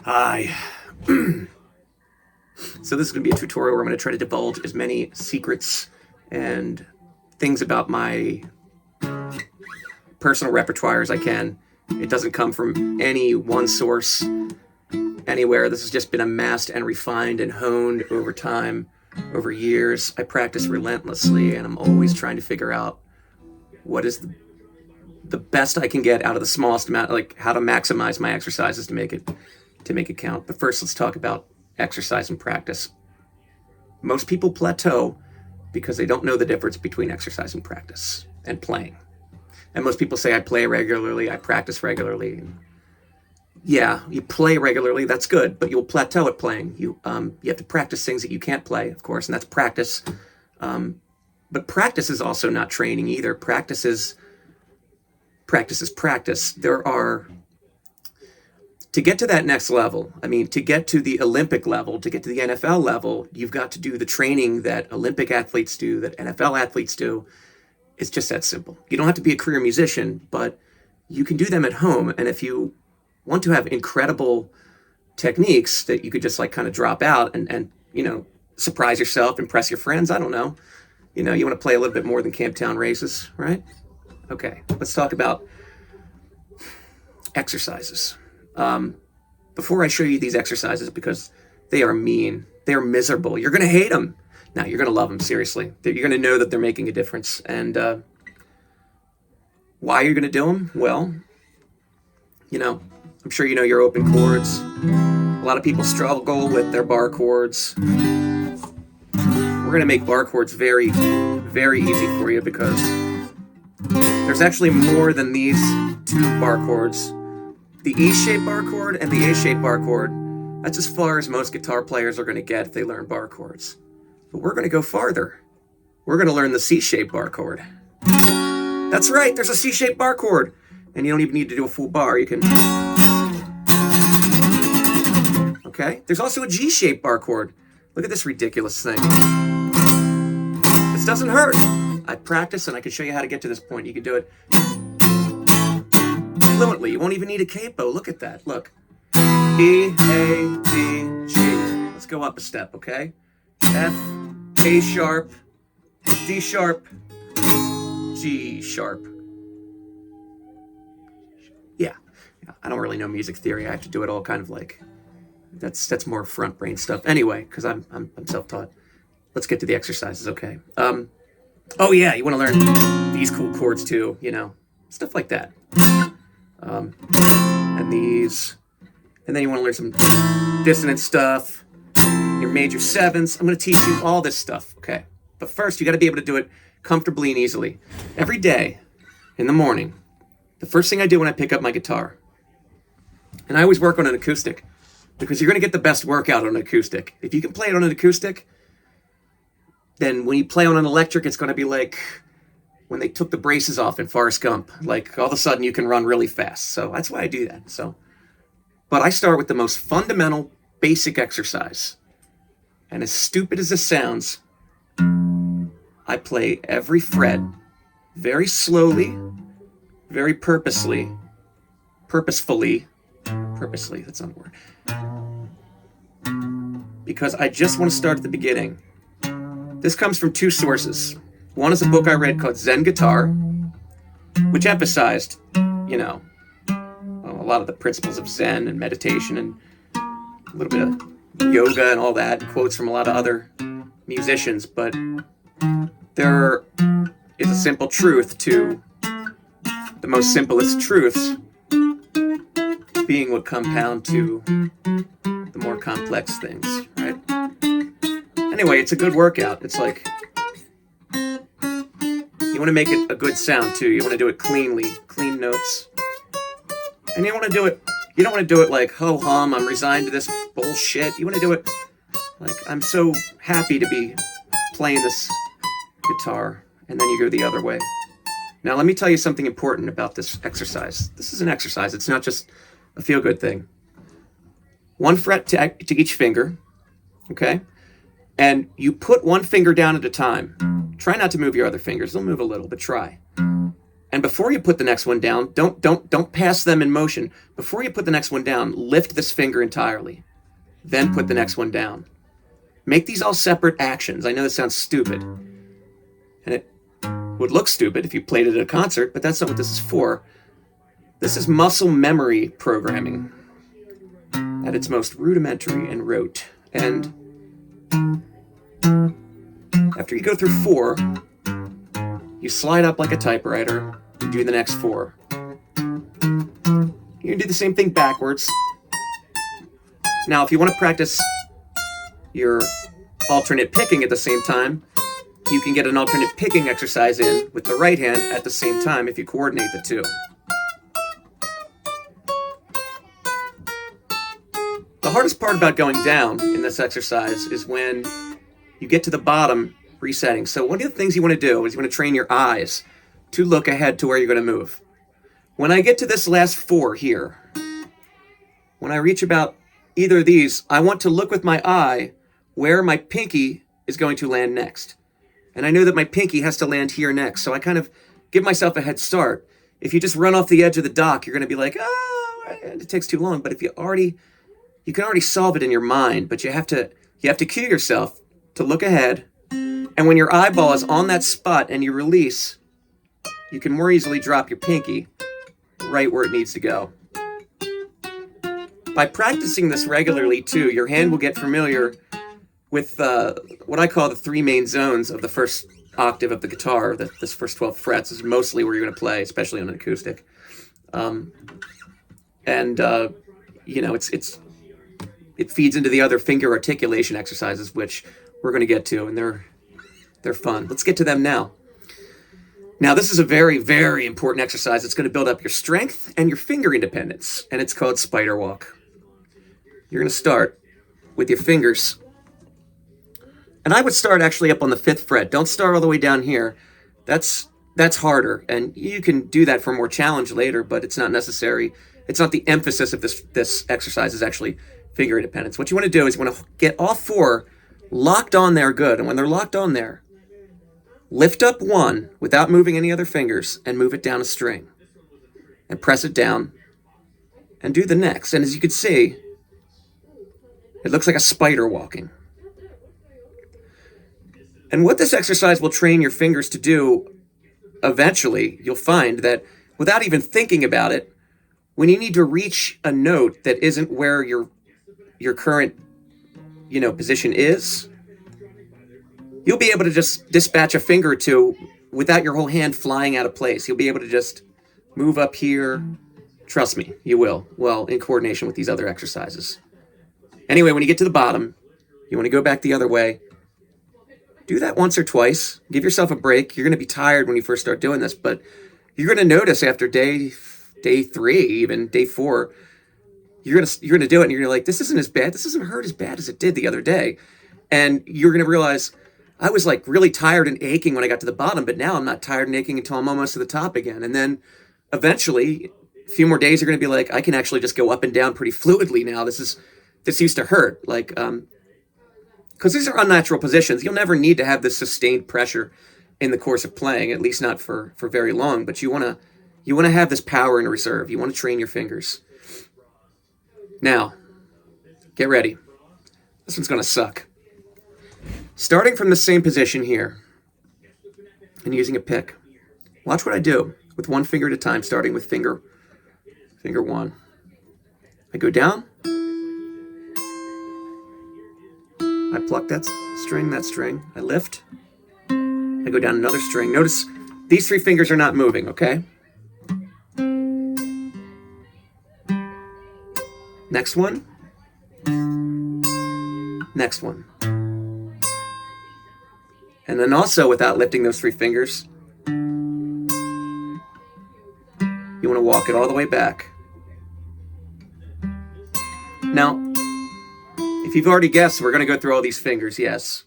Hi. So this is going to be a tutorial where I'm going to try to divulge as many secrets and things about my personal repertoire as I can. It doesn't come from any one source anywhere. This has just been amassed and refined and honed over time, over years. I practice relentlessly, and I'm always trying to figure out what is the best I can get out of the smallest amount, like how to maximize my exercises to make it count. But first, let's talk about exercise and practice. Most people plateau because they don't know the difference between exercise and practice and playing. And most people say, I play regularly, I practice regularly. Yeah, you play regularly, that's good, but you'll plateau at playing. You have to practice things that you can't play, of course, and that's practice. But practice is also not training either. Practice is practice. To get to that next level, to get to the Olympic level, to get to the NFL level, you've got to do the training that Olympic athletes do, that NFL athletes do. It's just that simple. You don't have to be a career musician, but you can do them at home. And if you want to have incredible techniques that you could just kind of drop out and surprise yourself, impress your friends, I don't know. You want to play a little bit more than Camptown races, right? Okay, let's talk about exercises. Before I show you these exercises, because they are mean, they are miserable, you're going to hate them. Now, you're going to love them, seriously. You're going to know that they're making a difference. And why you're going to do them? Well, I'm sure you know your open chords. A lot of people struggle with their bar chords. We're going to make bar chords very, very easy for you, because there's actually more than these two bar chords. The E-shaped bar chord and the A-shaped bar chord, that's as far as most guitar players are going to get if they learn bar chords. But we're going to go farther. We're going to learn the C-shaped bar chord. That's right, there's a C-shaped bar chord. And you don't even need to do a full bar. You can... Okay, there's also a G-shaped bar chord. Look at this ridiculous thing. This doesn't hurt. I practice and I can show you how to get to this point. You can do it fluently. You won't even need a capo. Look at that. Look. E, A, D, G. Let's go up a step, okay? F, A sharp, D sharp, G sharp. Yeah. I don't really know music theory. I have to do it all kind of that's more front brain stuff. Anyway, because I'm self-taught. Let's get to the exercises, okay? Oh yeah, you want to learn these cool chords too, stuff like that. And these, and then you want to learn some dissonant stuff, your major sevenths. I'm going to teach you all this stuff, okay? But first, you got to be able to do it comfortably and easily. Every day, in the morning, the first thing I do when I pick up my guitar, and I always work on an acoustic, because you're going to get the best workout on an acoustic. If you can play it on an acoustic, then when you play on an electric, it's going to be like when they took the braces off in Forrest Gump. Like, all of a sudden, you can run really fast. So that's why I do that. But I start with the most fundamental, basic exercise. And as stupid as this sounds, I play every fret very slowly, very purposefully, that's not a word. Because I just want to start at the beginning. This comes from two sources. One is a book I read called Zen Guitar, which emphasized, a lot of the principles of Zen and meditation and a little bit of yoga and all that, quotes from a lot of other musicians. But there is a simple truth to the most simplest truths being what compound to the more complex things, right? Anyway, it's a good workout. It's like, you want to make it a good sound too. You want to do it cleanly, clean notes. And you don't want to do it like, ho hum, I'm resigned to this bullshit. You want to do it like, I'm so happy to be playing this guitar. And then you go the other way. Now, let me tell you something important about this exercise. This is an exercise. It's not just a feel-good thing. One fret to each finger, okay? And you put one finger down at a time. Try not to move your other fingers. They'll move a little, but try. And before you put the next one down, don't pass them in motion. Before you put the next one down, lift this finger entirely. Then put the next one down. Make these all separate actions. I know this sounds stupid. And it would look stupid if you played it at a concert, but that's not what this is for. This is muscle memory programming at its most rudimentary and rote. And after you go through 4, you slide up like a typewriter and do the next 4. You can do the same thing backwards. Now, if you want to practice your alternate picking at the same time, you can get an alternate picking exercise in with the right hand at the same time if you coordinate the two. The hardest part about going down in this exercise is when you get to the bottom resetting. So one of the things you want to do is you want to train your eyes to look ahead to where you're going to move. When I get to this last 4 here, when I reach about either of these, I want to look with my eye where my pinky is going to land next. And I know that my pinky has to land here next, so I kind of give myself a head start. If you just run off the edge of the dock, you're going to be like, oh, it takes too long. But if you can already solve it in your mind, but you have to cue yourself to look ahead. And when your eyeball is on that spot and you release, you can more easily drop your pinky right where it needs to go. By practicing this regularly too, your hand will get familiar with what I call the 3 main zones of the first octave of the guitar. This first 12 frets is mostly where you're going to play, especially on an acoustic. It feeds into the other finger articulation exercises, which we're going to get to, and they're fun. Let's get to them now. Now, this is a very, very important exercise. It's going to build up your strength and your finger independence, and it's called spider walk. You're going to start with your fingers. And I would start actually up on the 5th fret. Don't start all the way down here. That's harder, and you can do that for more challenge later, but it's not necessary. It's not the emphasis of this exercise is actually finger independence. What you want to do is you want to get all 4 locked on there good. And when they're locked on there, lift up 1 without moving any other fingers and move it down a string. And press it down and do the next. And as you can see, it looks like a spider walking. And what this exercise will train your fingers to do, eventually, you'll find that without even thinking about it, when you need to reach a note that isn't where your current, position is, you'll be able to just dispatch a finger or two without your whole hand flying out of place. You'll be able to just move up here. Trust me, you will. Well, in coordination with these other exercises. Anyway, when you get to the bottom, you want to go back the other way. Do that once or twice. Give yourself a break. You're going to be tired when you first start doing this, but you're going to notice after day 3, even day 4, you're going to do it and you're like, this isn't as bad. This doesn't hurt as bad as it did the other day. And you're going to realize, I was like really tired and aching when I got to the bottom, but now I'm not tired and aching until I'm almost to the top again. And then eventually, a few more days, you're going to be like, I can actually just go up and down pretty fluidly now. This used to hurt. Because these are unnatural positions. You'll never need to have this sustained pressure in the course of playing, at least not for very long. But you want to have this power in reserve. You want to train your fingers. Now, get ready. This one's going to suck. Starting from the same position here and using a pick. Watch what I do with 1 finger at a time, starting with finger 1. I go down. I pluck that string. I lift. I go down another string. Notice these 3 fingers are not moving, okay? Next one. Next one. And then also, without lifting those 3 fingers, you want to walk it all the way back. Now, if you've already guessed, we're going to go through all these fingers, yes.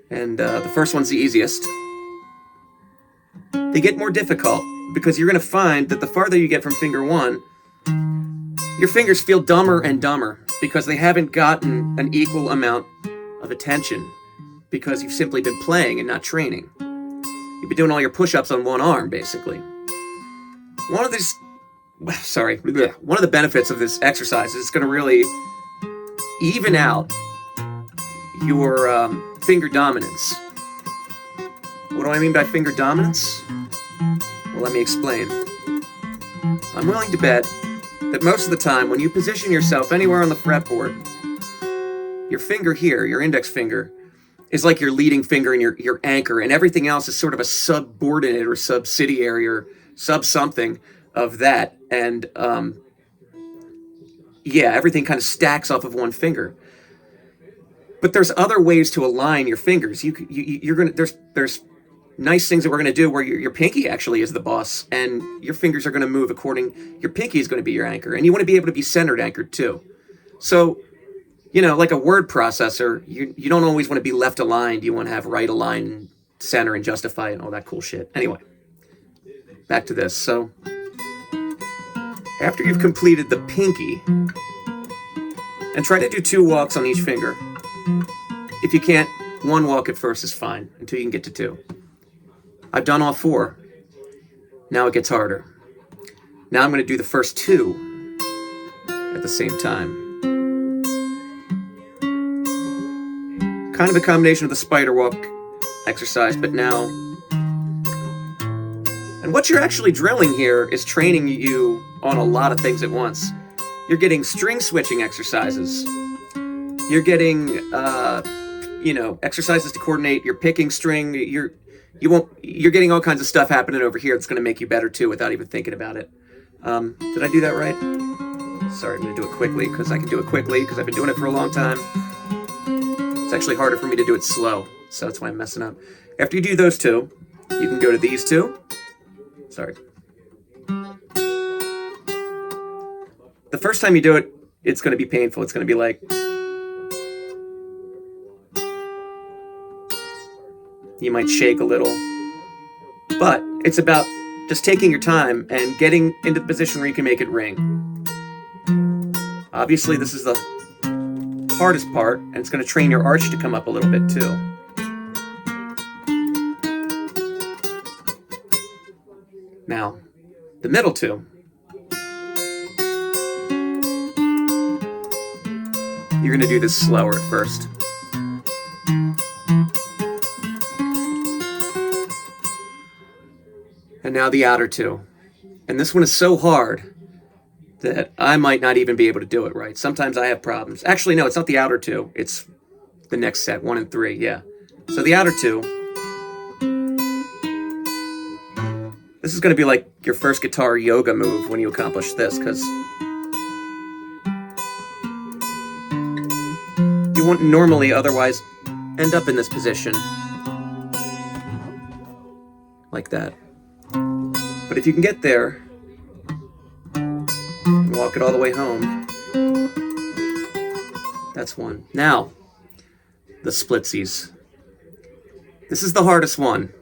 And the first one's the easiest. They get more difficult because you're going to find that the farther you get from finger 1, your fingers feel dumber and dumber because they haven't gotten an equal amount of attention because you've simply been playing and not training. You've been doing all your push-ups on one arm, basically. one of these, sorry, one of the benefits of this exercise is it's going to really even out your finger dominance. What do I mean by finger dominance? Well, let me explain. I'm willing to bet that most of the time when you position yourself anywhere on the fretboard, your finger here, your index finger, is like your leading finger and your anchor, and everything else is sort of a subordinate or subsidiary or sub-something of that. And yeah, everything kind of stacks off of one finger. But there's other ways to align your fingers. You're gonna there's nice things that we're gonna do where your pinky actually is the boss, and your fingers are gonna move according. Your pinky is gonna be your anchor, and you want to be able to be centered anchored too. So, you know, like a word processor, you don't always want to be left aligned. You want to have right aligned, center, and justify, and all that cool shit. Anyway, back to this. So, after you've completed the pinky, and try to do 2 walks on each finger. If you can't, 1 walk at first is fine until you can get to 2. I've done all 4. Now it gets harder. Now I'm going to do the first 2 at the same time. Kind of a combination of the spider walk exercise, but now. And what you're actually drilling here is training you on a lot of things at once. You're getting string switching exercises. You're getting, exercises to coordinate your picking string. You're getting all kinds of stuff happening over here that's going to make you better too, without even thinking about it. Did I do that right? Sorry, I'm going to do it quickly because I can do it quickly because I've been doing it for a long time. It's actually harder for me to do it slow, so that's why I'm messing up. After you do those 2, you can go to these 2. Sorry. The first time you do it, it's going to be painful. It's going to be like, you might shake a little, but it's about just taking your time and getting into the position where you can make it ring. Obviously, this is the hardest part, and it's going to train your arch to come up a little bit too. Now, the middle 2. You're going to do this slower at first. And now the outer 2. And this one is so hard that I might not even be able to do it right. Sometimes I have problems. Actually, no, it's not the outer 2. It's the next set, 1 and 3, yeah. So the outer 2. This is going to be like your first guitar yoga move when you accomplish this, because you won't normally otherwise end up in this position like that. But if you can get there and walk it all the way home, that's 1. Now, the splitsies. This is the hardest one.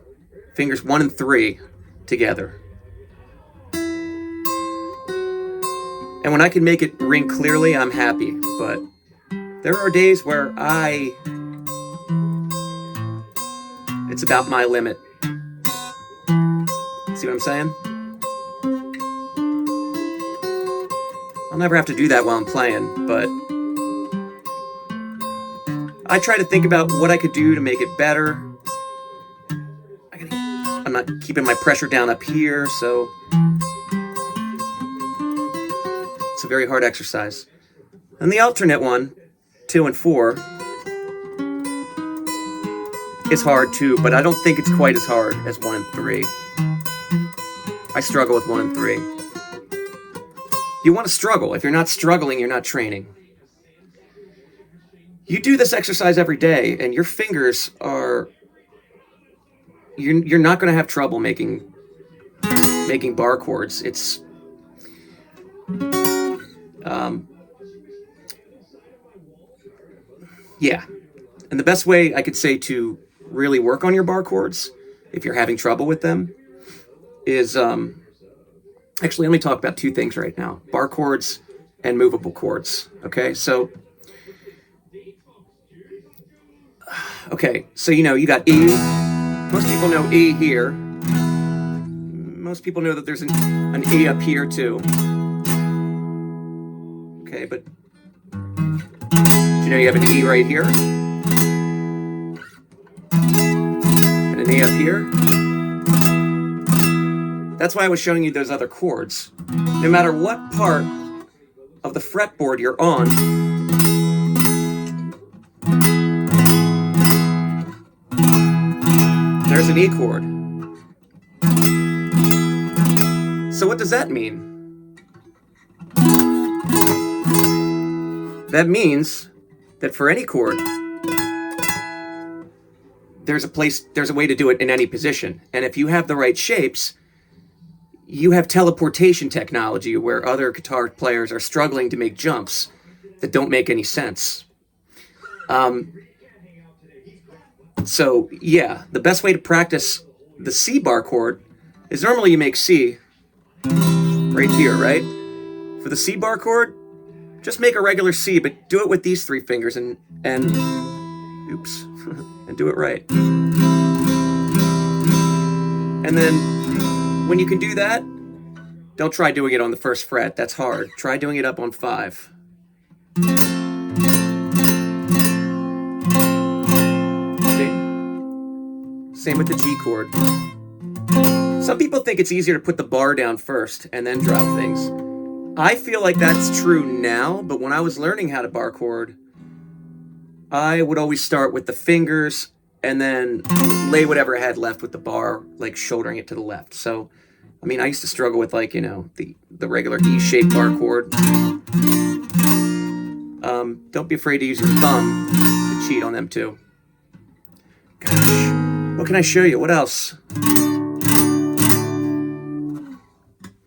Fingers 1 and 3 together. And when I can make it ring clearly, I'm happy. But there are days where it's about my limit. See what I'm saying? I'll never have to do that while I'm playing, but I try to think about what I could do to make it better. I'm not keeping my pressure down up here, so it's a very hard exercise. And the alternate one, 2 and 4, is hard too, but I don't think it's quite as hard as 1 and 3. I struggle with 1 and 3. You want to struggle. If you're not struggling, you're not training. You do this exercise every day, and your fingers are... You're not going to have trouble making bar chords. It's... yeah. And the best way I could say to really work on your bar chords, if you're having trouble with them, is... actually, let me talk about 2 things right now. Bar chords and movable chords. Okay, so you know, you got E. Most people know E here. most people know that there's an E up here too. Okay, but do you know you have an E right here? And an E up here? That's why I was showing you those other chords. No matter what part of the fretboard you're on, there's an E chord. So what does that mean? That means that for any chord, there's a way to do it in any position. And if you have the right shapes, you have teleportation technology where other guitar players are struggling to make jumps that don't make any sense. So yeah, the best way to practice the C bar chord is normally you make C right here, right? For the C bar chord, just make a regular C, but do it with these three fingers and oops, and do it right. And then when you can do that, don't try doing it on the first fret. That's hard. Try doing it up on 5. Same with the G chord. Some people think it's easier to put the bar down first and then drop things. I feel like that's true now, but when I was learning how to bar chord, I would always start with the fingers and then lay whatever I had left with the bar, like shouldering it to the left. So, I mean, I used to struggle with, like, you know, the regular E-shaped bar chord. Don't be afraid to use your thumb to cheat on them too. Gosh. What can I show you? What else?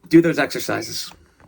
Do those exercises.